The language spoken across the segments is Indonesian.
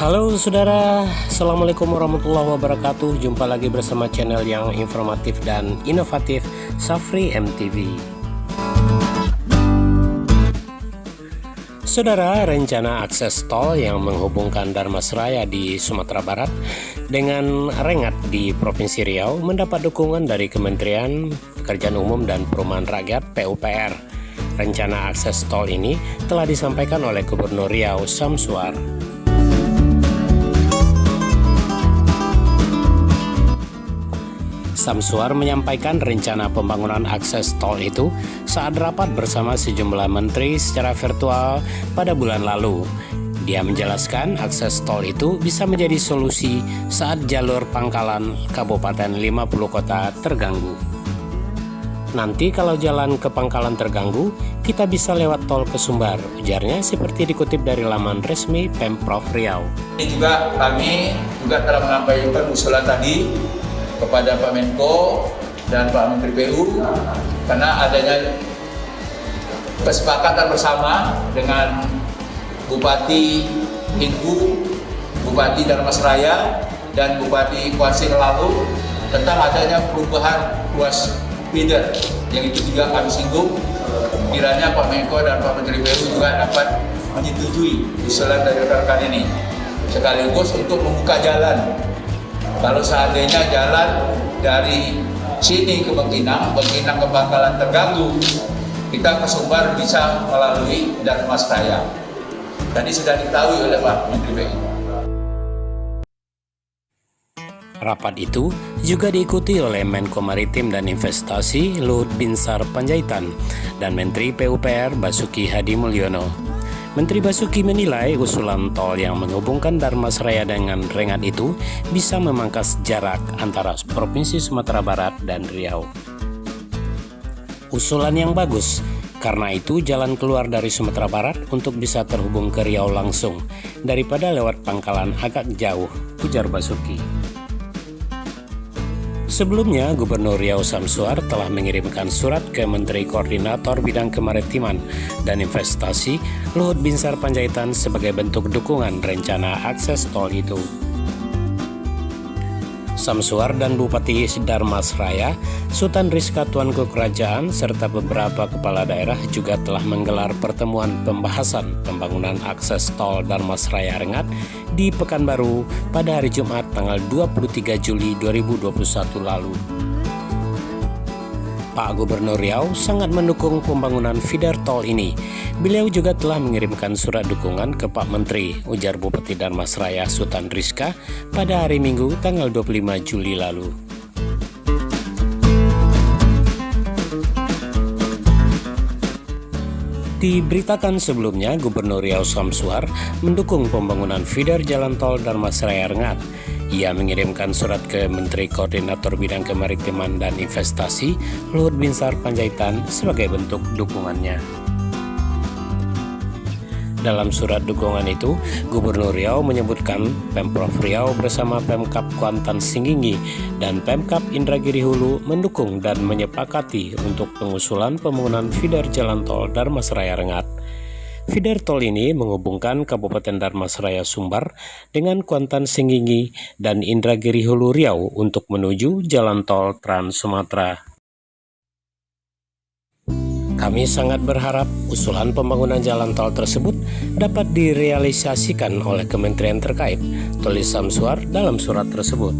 Halo saudara, Assalamualaikum warahmatullahi wabarakatuh. Jumpa lagi bersama channel yang informatif dan inovatif, Safri MTV. Saudara, rencana akses tol yang menghubungkan Dharmasraya di Sumatera Barat dengan Rengat di Provinsi Riau mendapat dukungan dari Kementerian Pekerjaan Umum dan Perumahan Rakyat (PUPR). Rencana akses tol ini telah disampaikan oleh Gubernur Riau Samsuar. Samsuar menyampaikan rencana pembangunan akses tol itu saat rapat bersama sejumlah menteri secara virtual pada bulan lalu. Dia menjelaskan akses tol itu bisa menjadi solusi saat jalur pangkalan Kabupaten 50 kota terganggu. Nanti kalau jalan ke Pangkalan terganggu, kita bisa lewat tol ke Sumbar, ujarnya seperti dikutip dari laman resmi Pemprov Riau. Ini juga kami telah menyampaikan usulan tadi kepada Pak Menko dan Pak Menteri PU karena adanya kesepakatan bersama dengan Bupati Hinggu, Bupati Dharmasraya, dan Bupati Kuasin lalu tentang adanya perubahan ruas feeder yang itu juga kami singgung. Kiranya Pak Menko dan Pak Menteri PU juga dapat menyetujui usulan dari rekan-rekan ini sekaligus untuk membuka jalan. Kalau seandainya jalan dari sini ke Bengkinang ke Pangkalan terganggu, kita ke Sumbar bisa melalui Dharmasraya. Tadi sudah diketahui oleh Pak Menteri PU. Rapat itu juga diikuti oleh Menko Maritim dan Investasi Luhut Binsar Panjaitan dan Menteri PUPR Basuki Hadi Mulyono. Menteri Basuki menilai usulan tol yang menghubungkan Dharmasraya dengan Rengat itu bisa memangkas jarak antara Provinsi Sumatera Barat dan Riau. Usulan yang bagus, karena itu jalan keluar dari Sumatera Barat untuk bisa terhubung ke Riau langsung, daripada lewat Pangkalan agak jauh, ujar Basuki. Sebelumnya, Gubernur Riau Samsuar telah mengirimkan surat ke Menteri Koordinator Bidang Kemaritiman dan Investasi Luhut Binsar Panjaitan sebagai bentuk dukungan rencana akses tol itu. Samsuar dan Bupati Dharmasraya, Sultan Rizka Tuanku Kerajaan, serta beberapa kepala daerah juga telah menggelar pertemuan pembahasan pembangunan akses tol Dharmasraya Rengat di Pekanbaru pada hari Jumat tanggal 23 Juli 2021 lalu. Pak Gubernur Riau sangat mendukung pembangunan feeder tol ini. Beliau juga telah mengirimkan surat dukungan ke Pak Menteri, ujar Bupati Dharmasraya Sultan Rizka pada hari Minggu tanggal 25 Juli lalu. Diberitakan sebelumnya, Gubernur Riau Samsuar mendukung pembangunan feeder jalan tol Dharmasraya Rengat. Ia mengirimkan surat ke Menteri Koordinator Bidang Kemaritiman dan Investasi Luhut Binsar Panjaitan sebagai bentuk dukungannya. Dalam surat dukungan itu, Gubernur Riau menyebutkan Pemprov Riau bersama Pemkab Kuantan Singgingi dan Pemkab Indragiri Hulu mendukung dan menyepakati untuk pengusulan pembangunan feeder jalan tol Dharmasraya Rengat. Feeder tol ini menghubungkan Kabupaten Dharmasraya Sumbar dengan Kuantan Singgingi dan Indragiri Hulu Riau untuk menuju jalan tol Trans Sumatera. Kami sangat berharap usulan pembangunan jalan tol tersebut dapat direalisasikan oleh kementerian terkait, tulis Samsuar dalam surat tersebut.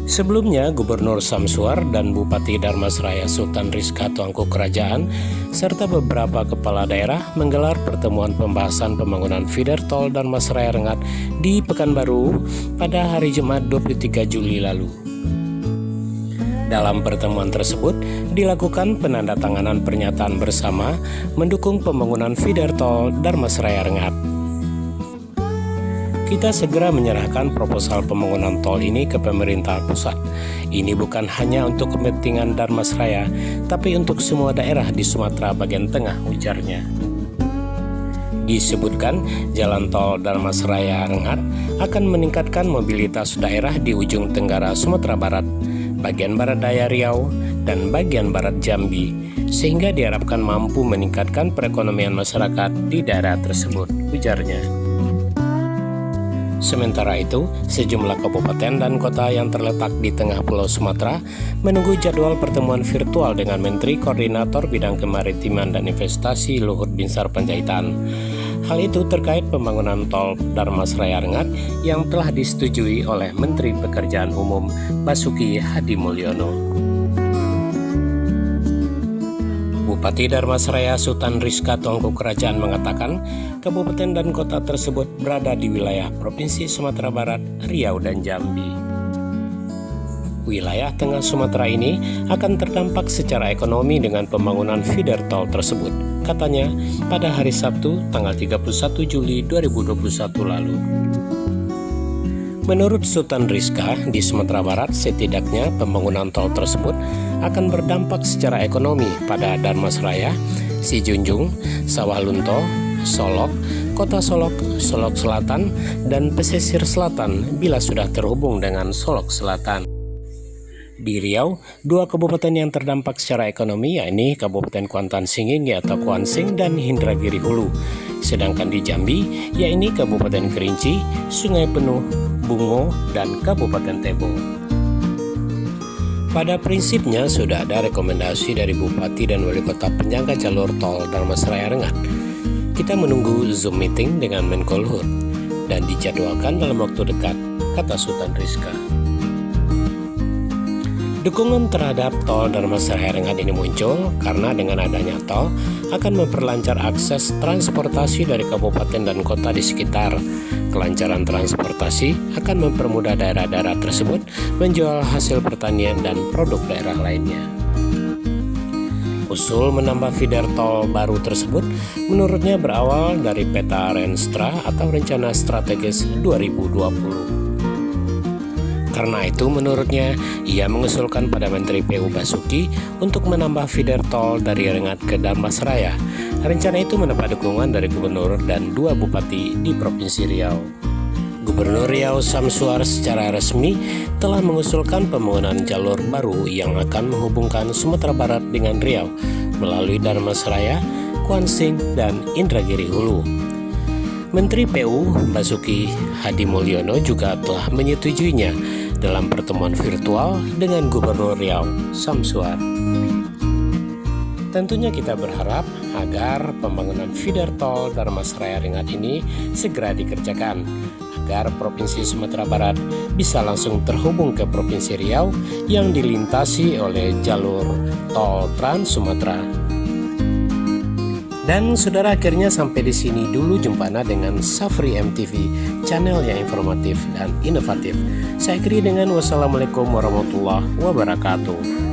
Sebelumnya, Gubernur Samsuar dan Bupati Dharmasraya Sultan Rizka Tuanku Kerajaan serta beberapa kepala daerah menggelar pertemuan pembahasan pembangunan feeder tol Dharmasraya Rengat di Pekanbaru pada hari Jumat 23 Juli lalu. Dalam pertemuan tersebut, dilakukan penandatanganan pernyataan bersama mendukung pembangunan feeder tol Dharmasraya Rengat. Kita segera menyerahkan proposal pembangunan tol ini ke pemerintah pusat. Ini bukan hanya untuk kepentingan Dharmasraya, tapi untuk semua daerah di Sumatera bagian tengah, ujarnya. Disebutkan, jalan tol Dharmasraya Rengat akan meningkatkan mobilitas daerah di ujung tenggara Sumatera Barat, bagian barat daya Riau, dan bagian barat Jambi, sehingga diharapkan mampu meningkatkan perekonomian masyarakat di daerah tersebut, ujarnya. Sementara itu, sejumlah kabupaten dan kota yang terletak di tengah Pulau Sumatera menunggu jadwal pertemuan virtual dengan Menteri Koordinator Bidang Kemaritiman dan Investasi Luhut Binsar Panjaitan. Hal itu terkait pembangunan tol Darmasraya Rengat yang telah disetujui oleh Menteri Pekerjaan Umum Basuki Hadi Mulyono. Bupati Darmasraya Sultan Rizka Tuanku Kerajaan mengatakan kabupaten dan kota tersebut berada di wilayah Provinsi Sumatera Barat, Riau, dan Jambi. Wilayah tengah Sumatera ini akan terdampak secara ekonomi dengan pembangunan feeder tol tersebut, katanya pada hari Sabtu tanggal 31 Juli 2021 lalu. Menurut Sultan Rizka, di Sumatera Barat setidaknya pembangunan tol tersebut akan berdampak secara ekonomi pada Darmasraya, Sijunjung, Sawah Lunto, Solok, Kota Solok, Solok Selatan, dan Pesisir Selatan bila sudah terhubung dengan Solok Selatan. Di Riau, dua kabupaten yang terdampak secara ekonomi yakni Kabupaten Kuantan Singingi atau Kuansing dan Indragiri Hulu. Sedangkan di Jambi, yakni Kabupaten Kerinci, Sungai Penuh, Bungo, dan Kabupaten Tebo. Pada prinsipnya sudah ada rekomendasi dari Bupati dan Wali Kota penyangga jalur tol Darmasraya Rengat. Kita menunggu Zoom meeting dengan Menko Luhut dan dijadwalkan dalam waktu dekat, kata Sultan Rizka. Dukungan terhadap tol Darmasraya Rengat ini muncul karena dengan adanya tol akan memperlancar akses transportasi dari kabupaten dan kota di sekitar. Kelancaran transportasi akan mempermudah daerah-daerah tersebut menjual hasil pertanian dan produk daerah lainnya. Usul menambah feeder tol baru tersebut menurutnya berawal dari peta Renstra atau Rencana Strategis 2020. Karena itu menurutnya, ia mengusulkan pada Menteri PU Basuki untuk menambah feeder tol dari Rengat ke Darmasraya. Rencana itu mendapat dukungan dari Gubernur dan dua Bupati di Provinsi Riau. Gubernur Riau Samsuar secara resmi telah mengusulkan pembangunan jalur baru yang akan menghubungkan Sumatera Barat dengan Riau melalui Darmasraya, Kuansing, dan Indragiri Hulu. Menteri PU Basuki Hadi Mulyono juga telah menyetujuinya dalam pertemuan virtual dengan Gubernur Riau Samsuar. Tentunya kita berharap agar pembangunan feeder tol Darmasraya Rengat ini segera dikerjakan agar Provinsi Sumatera Barat bisa langsung terhubung ke Provinsi Riau yang dilintasi oleh jalur tol Trans Sumatera. Dan saudara, akhirnya sampai di sini dulu jumpana dengan Safri MTV, channel yang informatif dan inovatif. Saya akhiri dengan wassalamualaikum warahmatullahi wabarakatuh.